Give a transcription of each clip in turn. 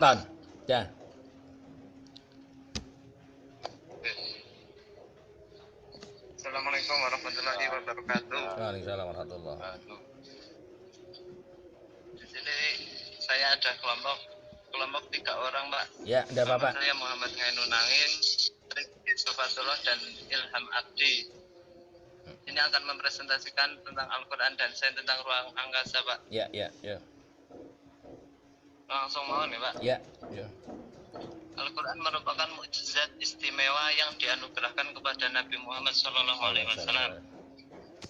tahun. Ya. Assalamualaikum warahmatullahi wabarakatuh. Waalaikumsalam warahmatullahi wabarakatuh. Di sini saya ada kelompok 3 orang, Pak. Ya, ada Bapak. Nama saya Muhammad Ngainunangin, Rifki Sofatullah dan Ilham Abdi. Ini akan mempresentasikan tentang Al-Quran dan Sains tentang ruang angkasa, Pak. Ya. Langsung mohon ya, Pak. Ya. Al-Quran merupakan mukjizat istimewa yang dianugerahkan kepada Nabi Muhammad SAW.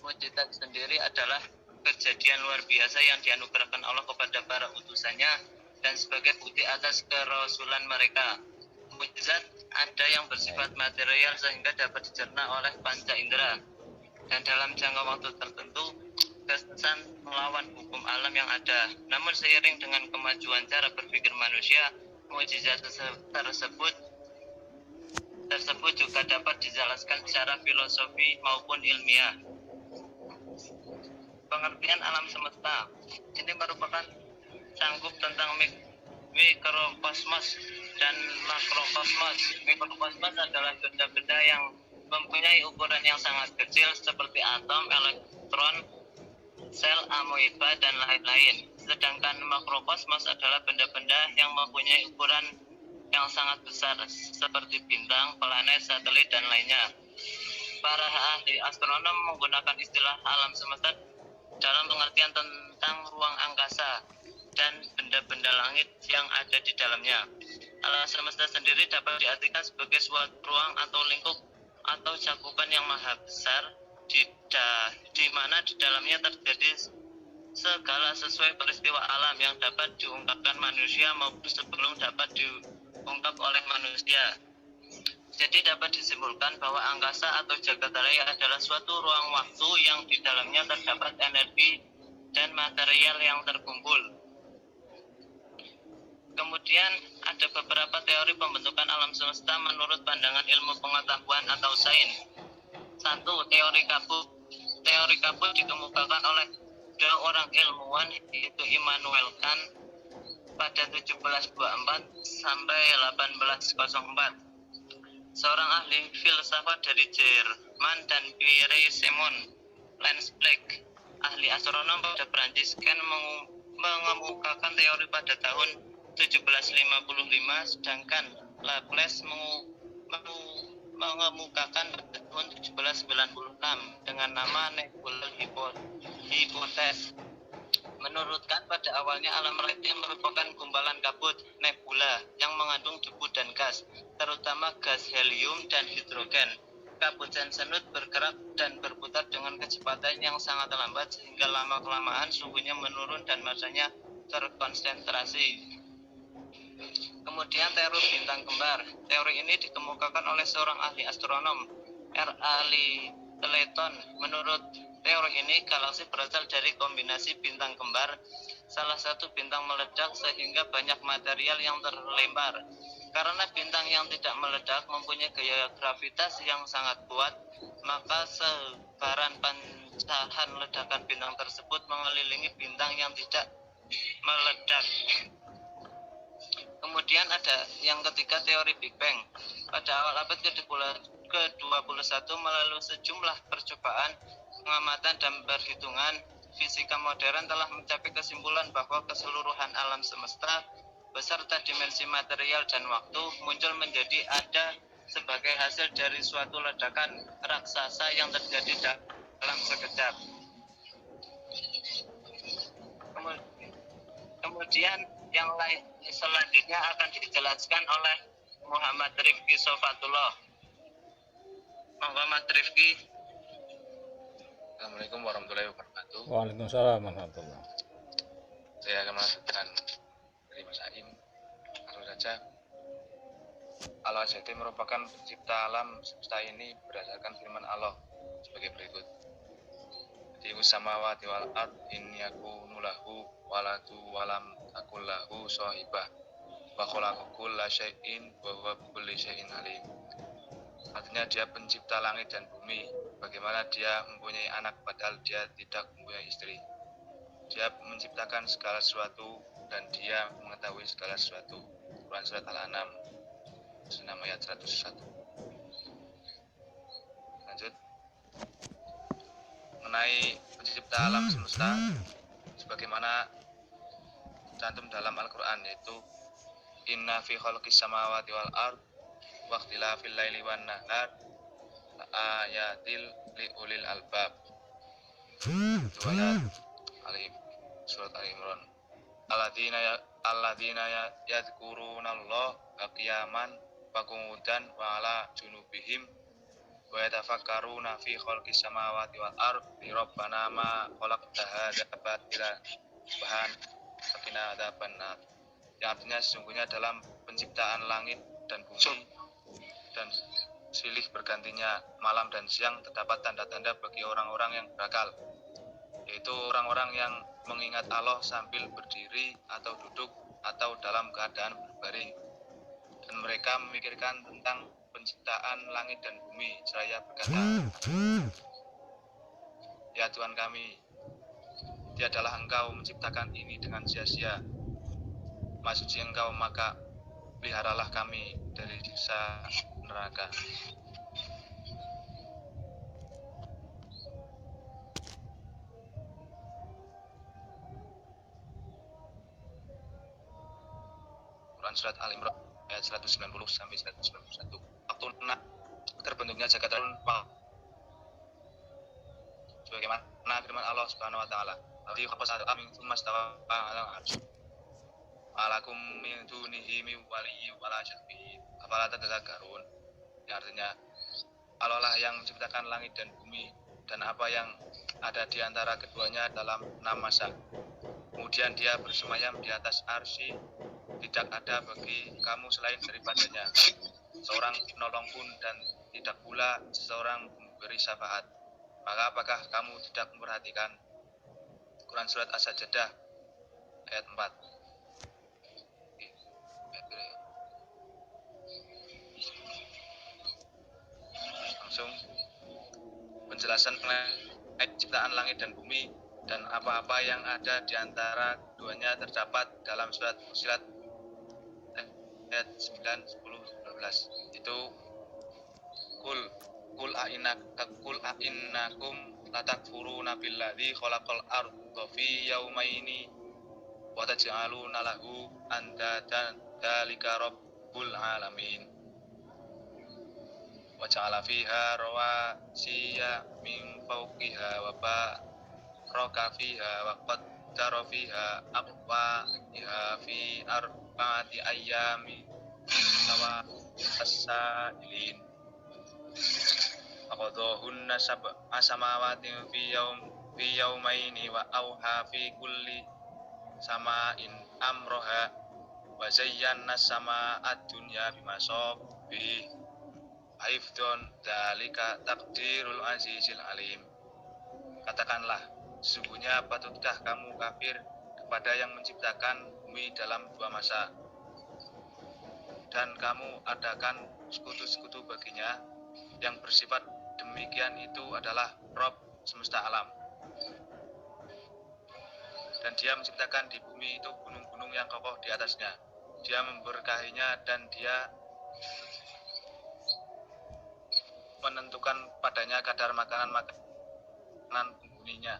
Mukjizat sendiri adalah kejadian luar biasa yang dianugerahkan Allah kepada para utusannya dan sebagai bukti atas kerasulan mereka. Mukjizat ada yang bersifat material sehingga dapat dicerna oleh panca indera, dan dalam jangka waktu tertentu kesan melawan hukum alam yang ada. Namun seiring dengan kemajuan cara berpikir manusia, mukjizat tersebut juga dapat dijelaskan secara filosofi maupun ilmiah. Pengertian alam semesta ini merupakan sangkup tentang mikrokosmos dan makrokosmos. Mikrokosmos adalah benda-benda yang mempunyai ukuran yang sangat kecil seperti atom, elektron, sel, amoeba, dan lain-lain. Sedangkan makrokosmos adalah benda-benda yang mempunyai ukuran yang sangat besar seperti bintang, planet, satelit, dan lainnya. Para ahli astronom menggunakan istilah alam semesta dalam pengertian tentang ruang angkasa dan benda-benda langit yang ada di dalamnya. Alam semesta sendiri dapat diartikan sebagai suatu ruang atau lingkup atau cakupan yang maha besar di mana di dalamnya terjadi segala sesuai peristiwa alam yang dapat diungkapkan manusia maupun sebelum dapat diungkap oleh manusia. Jadi dapat disimpulkan bahwa angkasa atau jagat raya adalah suatu ruang waktu yang di dalamnya terdapat energi dan material yang terkumpul. Kemudian ada beberapa teori pembentukan alam semesta menurut pandangan ilmu pengetahuan atau sains. 1. Teori kabut. Teori kabut dikemukakan oleh 2 orang ilmuwan, yaitu Immanuel Kant pada 1724 sampai 1804. Seorang ahli filsafat dari Jerman, dan Pierre Simon Landsberg, ahli astronom pada Prancis, kan mengemukakan teori pada tahun 1755, sedangkan Laplace mengemukakan pada tahun 1796 dengan nama nebula hypothesis. Menurutkan pada awalnya alam raya merupakan gumpalan kabut nebula yang mengandung debu dan gas, terutama gas helium dan hidrogen. Kabut senut bergerak dan berputar dengan kecepatan yang sangat lambat sehingga lama-kelamaan suhunya menurun dan masanya terkonsentrasi. Kemudian teori bintang kembar. Teori ini dikemukakan oleh seorang ahli astronom, R.A. Littleton. Menurut teori ini, galaksi berasal dari kombinasi bintang kembar. Salah satu bintang meledak sehingga banyak material yang terlempar. Karena bintang yang tidak meledak mempunyai gaya gravitas yang sangat kuat, maka sebaran pancaran ledakan bintang tersebut mengelilingi bintang yang tidak meledak. Kemudian ada yang ketiga, teori Big Bang. Pada awal abad ke-21 melalui sejumlah percobaan, pengamatan dan perhitungan, fisika modern telah mencapai kesimpulan bahwa keseluruhan alam semesta beserta dimensi material dan waktu muncul menjadi ada sebagai hasil dari suatu ledakan raksasa yang terjadi dalam sekejap. Kemudian yang lain selanjutnya akan dijelaskan oleh Muhammad Rifki Sofatullah. Muhammad Rifki. Assalamualaikum warahmatullahi wabarakatuh. Waalaikumsalam warahmatullahi wabarakatuh. Saya akan melanjutkan dari Mas Aim. Langsung saja. Allah Azza merupakan pencipta alam semesta ini berdasarkan firman Allah sebagai berikut. Tius samawati wal ard in yakunu lahu waladu walam takul lahu shahibah wa khalaqa kulla syai'in wa huwa bikulli syai'in alim. Artinya dia pencipta langit dan bumi. Bagaimana dia mempunyai anak padahal dia tidak mempunyai istri. Dia menciptakan segala sesuatu dan dia mengetahui segala sesuatu. Quran Surat Al-An'am 6 ayat 101. Lanjut. Mengenai pencipta alam semesta sebagaimana tercantum dalam Al-Quran, yaitu inna fi khalqis samawati wal ard wa ikhtilafil laili wan nahar ayatil li ulil albab. Itu ayat surat Al-Imran. Alladzina yadhkurunallaha qiyaman wa qu'udan wa ala junubihim wa yatafakkaruna fi khalqis samawati wal ardi rabbana ma khalaqta hadza batila bahan sakina adzaban nar. Yang artinya sesungguhnya dalam penciptaan langit dan bumi dan silih bergantinya malam dan siang terdapat tanda-tanda bagi orang-orang yang berakal, yaitu orang-orang yang mengingat Allah sambil berdiri atau duduk atau dalam keadaan berbaring, dan mereka memikirkan tentang penciptaan langit dan bumi seraya berkata, ya Tuhan kami, tiadalah Engkau menciptakan ini dengan sia-sia. Maha suci Engkau, maka peliharalah kami dari siksa neraka. Quran Surat Al-Imran ayat 190 sampai 191. Waktu terbentuknya jagat raya sebagaimana firman Allah Subhanahu wa taala, "Alladzi khalaqa min tsumma stawa 'alal 'arsy. Alakum min dunihi min waliyyin wa la syafi'in. Afala tadzakkarun." Yang artinya, Allah lah yang menciptakan langit dan bumi dan apa yang ada di antara keduanya dalam 6 masa. Kemudian Dia bersemayam di atas arsy, tidak ada bagi kamu selain daripadanya seorang penolong pun dan tidak pula seseorang memberi syafaat. Maka apakah kamu tidak memperhatikan? Quran Surat As-Sajdah ayat 4. Langsung penjelasan mengenai ciptaan langit dan bumi dan apa-apa yang ada di antara keduanya terdapat dalam surat Fussilat ayat 9, 10, 12. Itu Kul a'innakum latakfuruna billadzi khalaqal arda fi yawmaini wa taj'aluna lahu andadan dzalika rabbul alamin. Wa ja'ala fiha rawasiya min fawqiha wa baraka fiha wa qaddara fiha aqwatiha fi arba'ati ayyamin sawa as-sa'ilin. Faqadahunna sab'a samawatin fi yawmaini wa awha fi kulli sama'in amroha wa zayyana sama'ad dunya bimasabih haifdon dzalika taqdirul azizil alim. Katakanlah, sesungguhnya patutkah kamu kafir kepada yang menciptakan bumi dalam 2 masa dan kamu adakan sekutu-sekutu baginya? Yang bersifat demikian itu adalah Rabb semesta alam. Dan Dia menciptakan di bumi itu gunung-gunung yang kokoh di atasnya. Dia memberkahinya dan Dia menentukan padanya kadar makanan penghuninya.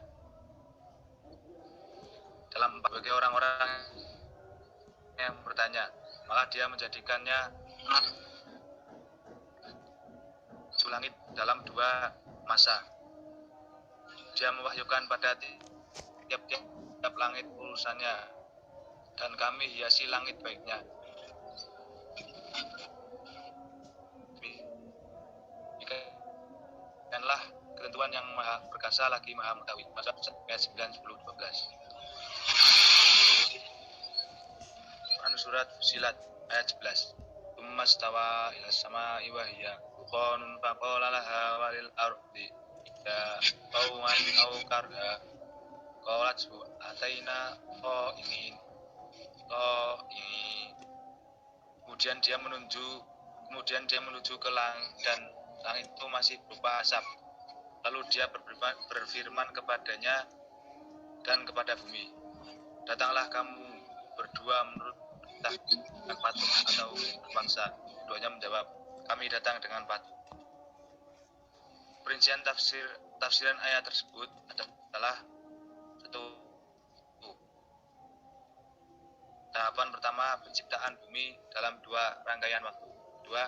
Dalam bagi orang-orang yang bertanya, maka Dia menjadikannya langit dalam 2 masa. Dia mewahyukan pada tiap langit urusannya, dan kami hiasi langit baiknya. Demikianlah ketentuan yang maha perkasa lagi maha mengetahui. Ayat 9, 10, 12. Quran Surat Fussilat ayat 11. Mastawa ila sama'i wa hiya qanun faqala laha walil ardi ya qauman aw karha qalat ataina qa'imin. Kemudian dia menuju ke langit dan langit itu masih berupa asap. Lalu Dia berfirman kepadanya dan kepada bumi, datanglah kamu berdua menurut perintah dengan patuh atau terpaksa? Keduanya menjawab, kami datang dengan patuh. Perincian tafsiran ayat tersebut adalah satu. Tahapan pertama, penciptaan bumi dalam 2 rangkaian waktu. 2.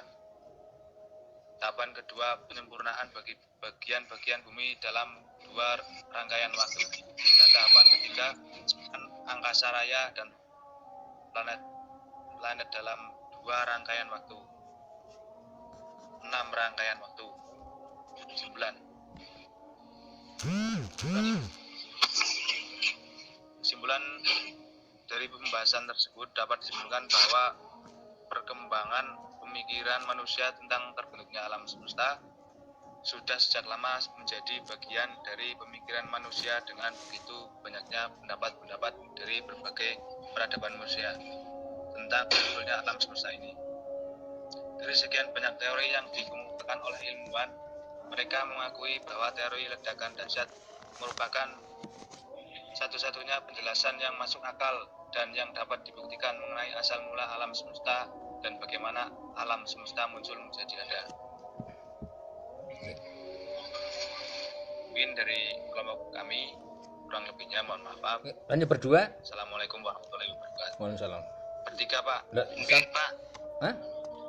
Tahapan kedua, penyempurnaan bagi bagian-bagian bumi dalam 2 rangkaian waktu. Dan tahapan ketiga, penciptaan angkasa raya dan planet dalam 2 rangkaian waktu. 6 rangkaian waktu. 9. Kesimpulan dari pembahasan tersebut dapat disimpulkan bahwa perkembangan pemikiran manusia tentang terbentuknya alam semesta sudah sejak lama menjadi bagian dari pemikiran manusia dengan begitu banyaknya pendapat-pendapat dari berbagai peradaban manusia tentang munculnya alam semesta ini. Dari sekian banyak teori yang dikemukakan oleh ilmuwan, mereka mengakui bahwa teori ledakan dahsyat merupakan satu-satunya penjelasan yang masuk akal dan yang dapat dibuktikan mengenai asal mula alam semesta dan bagaimana alam semesta muncul menjadi ada. Mungkin dari kelompok kami, kurang lebihnya mohon maaf. Hanya berdua? Assalamualaikum warahmatullahi wabarakatuh. Waalaikumsalam. Bertiga, Pak. Oke, Pak. Hah?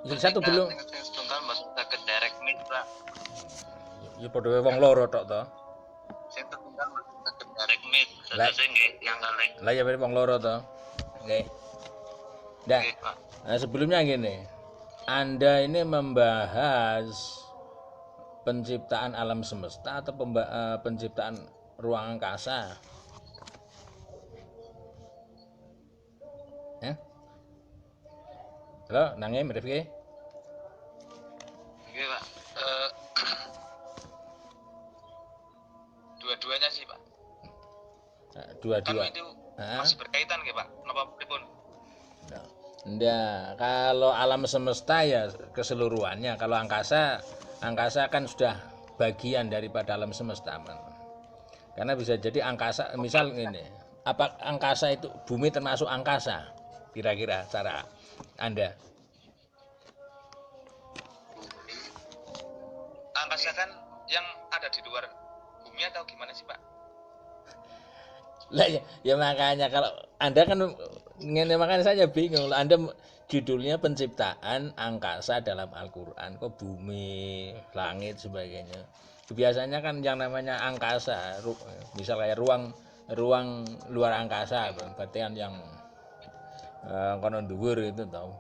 Yang satu belum? Sing setunggal maksudnya ke direct meet, Pak. Ya padha wae wong loro tok to. Sing setunggal maksudnya ke direct meet. Lah. Terus nggih yang kaleng. Lah ya wong loro to. Oke. Dah. Oke, Pak. Nah, sebelumnya gini. Anda ini membahas penciptaan alam semesta atau penciptaan ruang angkasa? Ya? Halo, Nangim, Rifki? Oke, Pak. Dua-duanya sih, Pak. Nah, Kan dua-dua. itu Hah? masih berkaitan nggih, Pak? Napa pripun? Nggak, kalau alam semesta ya keseluruhannya. Kalau angkasa kan sudah bagian daripada alam semesta. Karena bisa jadi angkasa, misal ini, apa angkasa itu bumi termasuk angkasa? Kira-kira cara Anda? Angkasa kan yang ada di luar bumi atau gimana sih, Pak? Lah ya makanya kalau Anda kan ngene, makanya saya bingung. Anda judulnya penciptaan angkasa dalam Al-Qur'an, kok bumi, langit sebagainya. Biasanya kan yang namanya angkasa, misal kayak ruang luar angkasa, berarti kan yang kono dhuwur itu tahu.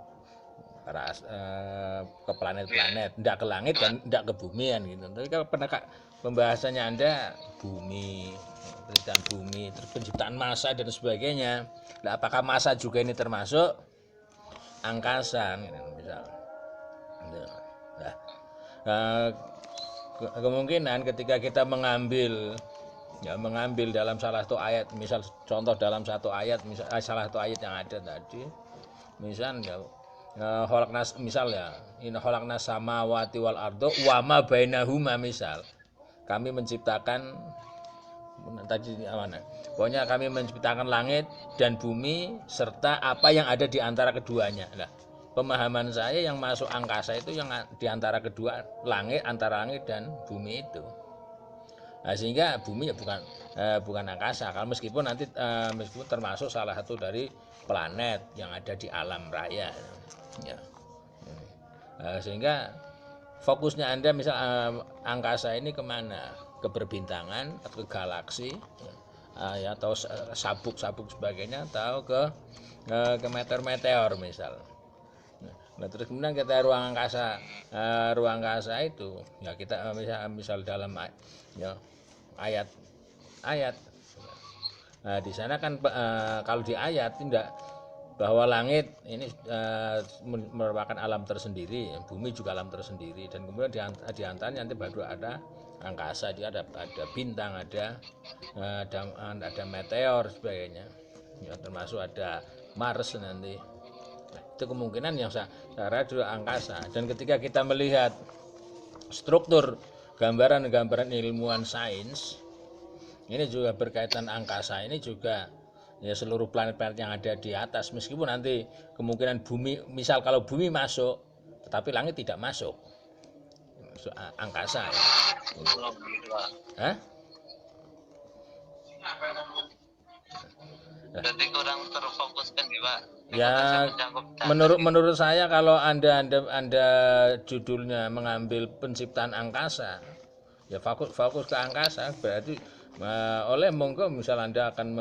Ke planet-planet, tidak ke langit dan tidak ke bumi kan gitu. Tapi kalau pembahasannya Anda bumi, penciptaan bumi, terus penciptaan massa dan sebagainya. Nah, apakah massa juga ini termasuk angkasa misal? Nah, kemungkinan ketika kita mengambil dalam salah satu ayat, misal contoh dalam satu ayat, misal salah satu ayat yang ada tadi, misal ya khalaqnas, misal ya inna khalaqnas samawati wal ardo wa ma bainahuma, misal kami menciptakan tadi mana? Pokoknya kami menciptakan langit dan bumi serta apa yang ada di antara keduanya. Nah, pemahaman saya yang masuk angkasa itu yang di antara kedua langit, antara langit dan bumi itu. Nah, sehingga bumi ya bukan angkasa. Kalau meskipun termasuk salah satu dari planet yang ada di alam raya. Ya. Sehingga fokusnya Anda misal angkasa ini kemana? Ke perbintangan atau ke galaksi, ya, atau sabuk-sabuk sebagainya, atau ke meteor misal. Nah, terus kemudian kita ruang angkasa itu ya kita misal dalam ya, ayat. Nah, di sana kan kalau di ayat tidak bahwa langit ini merupakan alam tersendiri, bumi juga alam tersendiri, dan kemudian di antaranya nanti baru ada angkasa, dia ada bintang, ada meteor sebagainya, ya, termasuk ada Mars nanti. Itu kemungkinan yang saya itu angkasa. Dan ketika kita melihat struktur gambaran ilmuwan sains, ini juga berkaitan angkasa, ini juga ya seluruh planet-planet yang ada di atas, meskipun nanti kemungkinan bumi, misal kalau bumi masuk tetapi langit tidak masuk, angkasa ya. Oh, gitu, Pak. Hah? Berarti kurang terfokuskan ya, Pak. Ya, menurut saya kalau anda judulnya mengambil penciptaan angkasa, ya fokus ke angkasa, berarti oleh monggo misal Anda akan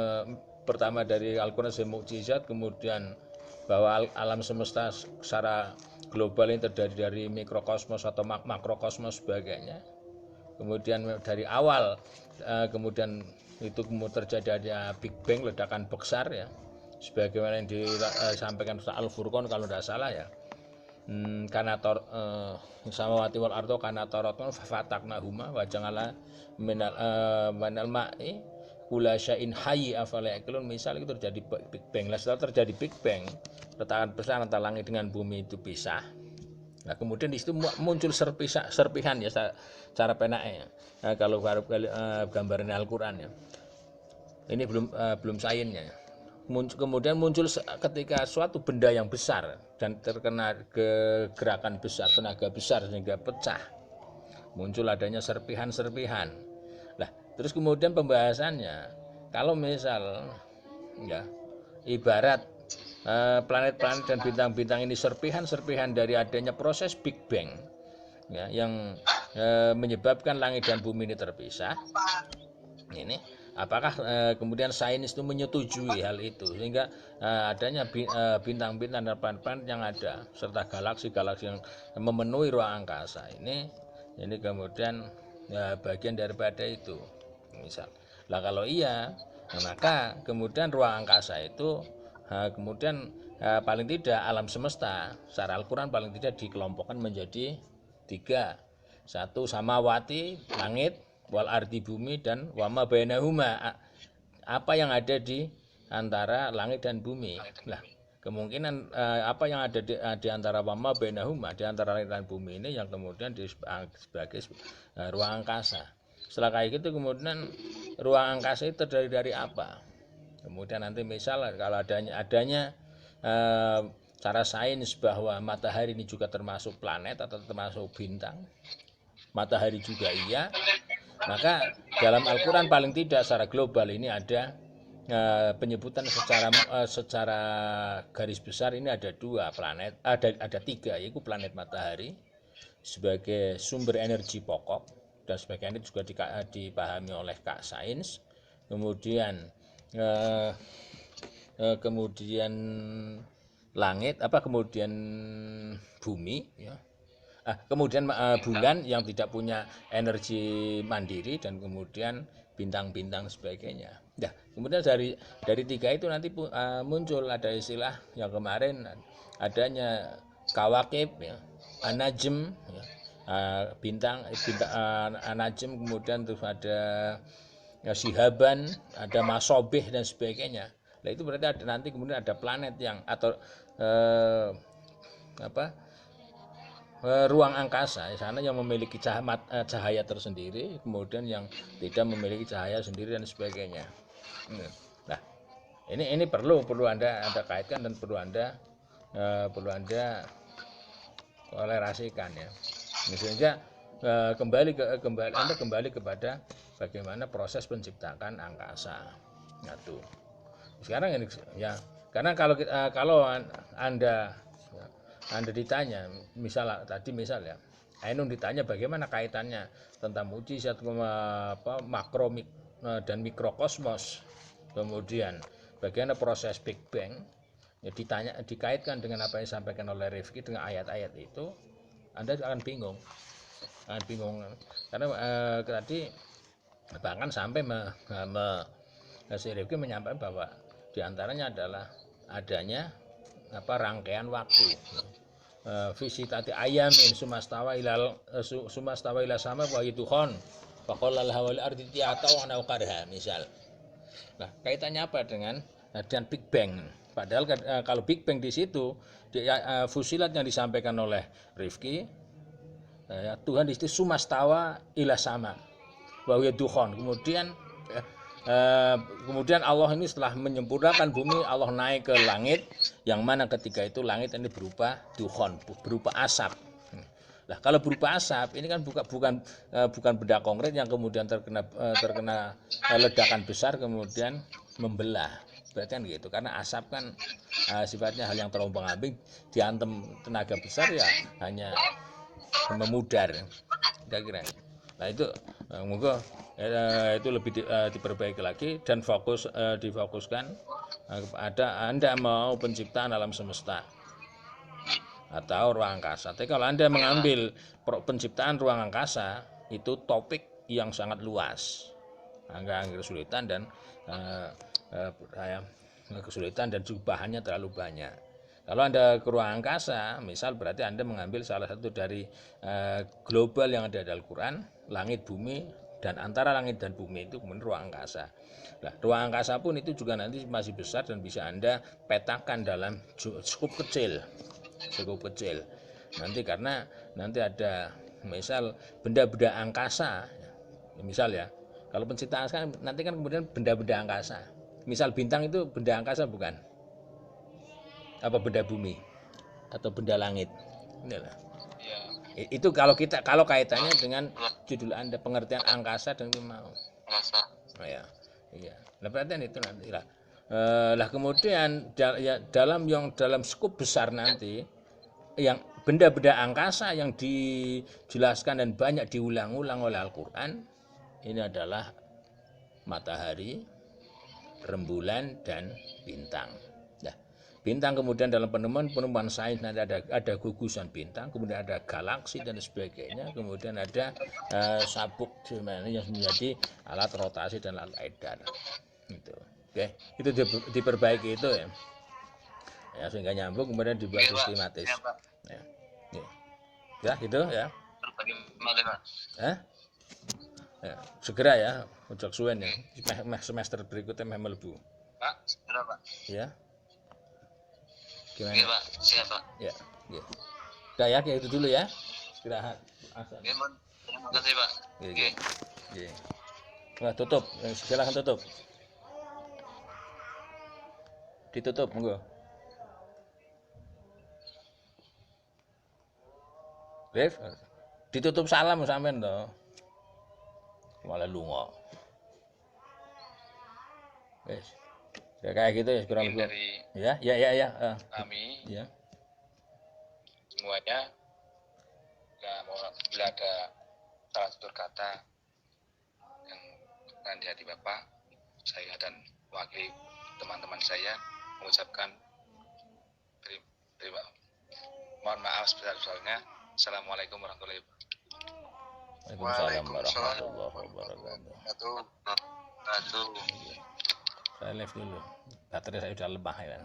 pertama dari Al-Quran sebagai mukjizat, kemudian bahwa alam semesta secara global ini terdiri dari mikrokosmos atau makrokosmos sebagainya, kemudian dari awal kemudian itu kemudian terjadi ada Big Bang, ledakan besar ya, sebagaimana yang disampaikan Ustaz Al-Furqan kalau tidak salah ya, karena samawati wal ardo karena torotun fataknahuma wa jangala minal ma'i kula syai'in hayy afala yaqilun. Misal itu terjadi Big Bang. Setelah terjadi Big Bang, ledakan besar antara langit dengan bumi itu pisah. Nah, kemudian di situ muncul serpihan ya cara penaknya. Nah, kalau gambaran Al-Qur'an ya. Ini belum sainsnya. Kemudian muncul ketika suatu benda yang besar dan terkena gerakan besar, tenaga besar sehingga pecah, muncul adanya serpihan-serpihan. Nah, terus kemudian pembahasannya, kalau misal ya ibarat planet-planet dan bintang-bintang ini serpihan-serpihan dari adanya proses Big Bang ya, yang menyebabkan langit dan bumi ini terpisah. Ini apakah kemudian sains itu menyetujui hal itu sehingga adanya bintang-bintang dan planet-planet yang ada serta galaksi-galaksi yang memenuhi ruang angkasa ini kemudian ya, bagian daripada itu misal. Lah kalau iya, maka kemudian ruang angkasa itu kemudian paling tidak alam semesta secara Al-Quran paling tidak dikelompokkan menjadi 3. 1 samawati, langit, wal ardi bumi, dan wama bainahuma, apa yang ada di antara langit dan bumi. Lah kemungkinan apa yang ada di antara wama bainahuma, di antara langit dan bumi ini yang kemudian sebagai ruang angkasa. Setelah kayak gitu kemudian ruang angkasa itu terdiri dari apa? Kemudian nanti misal kalau adanya cara sains bahwa matahari ini juga termasuk planet atau termasuk bintang, matahari juga iya, maka dalam Al-Quran paling tidak secara global ini ada penyebutan secara garis besar ini ada 2 planet, ada 3, yaitu planet matahari sebagai sumber energi pokok dan sebagainya juga dipahami oleh Kak Sains. Kemudian langit kemudian bumi ya. Kemudian bulan yang tidak punya energi mandiri dan kemudian bintang-bintang sebagainya. Nah, kemudian dari 3 itu nanti muncul ada istilah yang kemarin adanya kawakib ya, anajm ya, bintang anajm, kemudian terus ada ya, sihaban, ada masobih dan sebagainya. Nah, itu berarti nanti kemudian ada planet yang atau ruang angkasa di sana yang memiliki cahaya tersendiri, kemudian yang tidak memiliki cahaya sendiri dan sebagainya. Nah, ini perlu Anda kaitkan dan perlu Anda tolerasikan ya. Sehingga Anda kembali kepada bagaimana proses penciptaan angkasa. Nah, tuh. Sekarang ini ya, karena kalau Anda ditanya, misal ya, Ainun ditanya bagaimana kaitannya tentang mukjizat makro dan mikrokosmos, kemudian bagaimana proses Big Bang, ya dikaitkan dengan apa yang disampaikan oleh Rifki dengan ayat-ayat itu, Anda akan bingung, karena tadi bahkan sampai si Rifki menyampaikan bahwa diantaranya adalah adanya rangkaian waktu, visitati ayamin sumastawa ila sama wa yituhon faqala al-hawal ardi ti'ata wa ana qarha misal. Nah, kaitannya apa dengan Big Bang? Padahal kalau Big Bang di situ fusilat yang disampaikan oleh Rifki Tuhan di situ sumastawa ila sama wa yituhon, kemudian kemudian Allah ini setelah menyempurnakan bumi, Allah naik ke langit, yang mana ketika itu langit ini berupa dukhon, berupa asap. Nah, kalau berupa asap ini kan bukan benda konkret yang kemudian terkena ledakan besar kemudian membelah. Berarti kan gitu, karena asap kan sifatnya hal yang terombang-ambing, diantem tenaga besar ya hanya memudar, kira-kira. Nah itu moga itu lebih diperbaiki lagi dan difokuskan kepada Anda mau penciptaan alam semesta atau ruang angkasa. Tapi kalau Anda mengambil penciptaan ruang angkasa, itu topik yang sangat luas, agak kesulitan dan kesulitan dan juga bahannya terlalu banyak. Kalau Anda ke ruang angkasa, misal berarti Anda mengambil salah satu dari global yang ada dalam Al-Quran, langit, bumi, dan antara langit dan bumi itu kemudian ruang angkasa. Nah, ruang angkasa pun itu juga nanti masih besar dan bisa Anda petakan dalam skup kecil. Nanti karena nanti ada misal benda-benda angkasa, misal ya, kalau penciptaan kan nanti kan kemudian benda-benda angkasa. Misal bintang itu benda angkasa bukan? Apa benda bumi atau benda langit? Inilah. Ya. Itu kalau kaitannya dengan judul Anda, pengertian angkasa dan itu mau. Angkasa. Oh ya. Iya. Nah, perhatian itu nanti lah. Lah kemudian dalam skup besar nanti yang benda-benda angkasa yang dijelaskan dan banyak diulang-ulang oleh Al-Qur'an ini adalah matahari, rembulan dan bintang. Nah, bintang kemudian dalam penemuan sains nanti ada gugusan bintang, kemudian ada galaksi dan sebagainya, kemudian ada sabuk yang menjadi alat rotasi dan alat edar. Itu. Oke, itu diperbaiki itu ya. Ya sehingga nyambung kemudian dibuat sistematis. Ya. Ya, gitu ya. Ya, segera ya, ojok suwen ya. Semester berikutnya meh mlebu. Pak, segera Pak. Ya. Gimana? Oke Pak, siap Pak. Ya, ya. Udah ya, kayak itu dulu ya. Istirahat. Oke, terima kasih Pak. Oke. Oke. Wah, tutup. Silakan tutup. Ditutup, monggo. Rif, ditutup salam sampean to. Malah lunga. Wes. Ya kayak gitu ya kurang lebih. Dari Ya. kami Ya. semuanya, ya bila ada salah satu kata yang berkenan di hati Bapak, saya dan wakil teman-teman saya mengucapkan mohon maaf sebesar-besarnya. Assalamualaikum warahmatullahi wabarakatuh. Waalaikumsalam warahmatullahi wabarakatuh. Satu. Saya live dulu. Baterai saya sudah lemah ya.